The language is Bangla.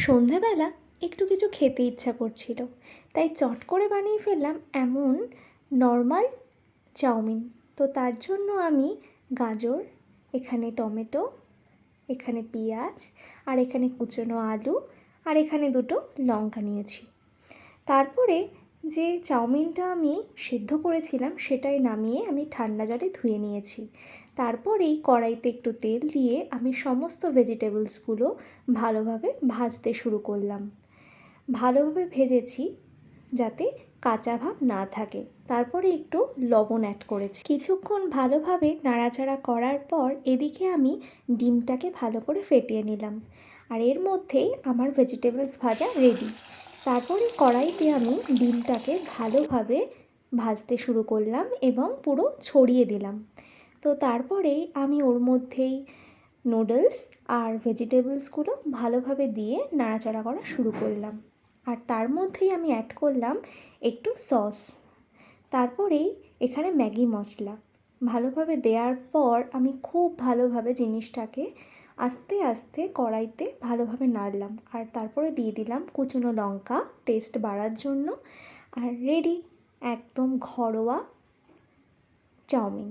সন্ধেবেলা একটু কিছু খেতে ইচ্ছা করছিল, তাই চট করে বানিয়ে ফেললাম এমন নর্মাল চাউমিন। তো তার জন্য আমি গাজর, এখানে টমেটো, এখানে পেঁয়াজ, আর এখানে কুচনো আলু, আর এখানে দুটো লঙ্কা নিয়েছি। তারপরে যে চাউমিনটা আমি সিদ্ধ করেছিলাম সেটাই নামিয়ে আমি ঠান্ডা জলে ধুয়ে নিয়েছি। তারপরেই কড়াইতে একটু তেল দিয়ে আমি সমস্ত ভেজিটেবলসগুলো ভালোভাবে ভাজতে শুরু করলাম। ভালোভাবে ভেজেছি যাতে কাঁচা ভাব না থাকে। তারপরে একটু লবণ অ্যাড করেছি। কিছুক্ষণ ভালোভাবে নাড়াচাড়া করার পর এদিকে আমি ডিমটাকে ভালো করে ফেটিয়ে নিলাম, আর এর মধ্যেই আমার ভেজিটেবলস ভাজা রেডি। তারপরে কড়াইতে আমি ডিমটাকে ভালোভাবে ভাজতে শুরু করলাম এবং পুরো ছড়িয়ে দিলাম। তো তারপরেই আমি ওর মধ্যেই নুডলস আর ভেজিটেবলসগুলো ভালোভাবে দিয়ে নাড়াচাড়া করা শুরু করলাম, আর তার মধ্যেই আমি অ্যাড করলাম একটু সস। তারপরেই এখানে ম্যাগি মশলা ভালোভাবে দেওয়ার পর আমি খুব ভালোভাবে জিনিসটাকে আস্তে আস্তে কড়াইতে ভালোভাবে নাড়লাম, আর তারপরে দিয়ে দিলাম কুচনো লঙ্কা টেস্ট বাড়ার জন্য। আর রেডি একদম ঘরোয়া চাউমিন।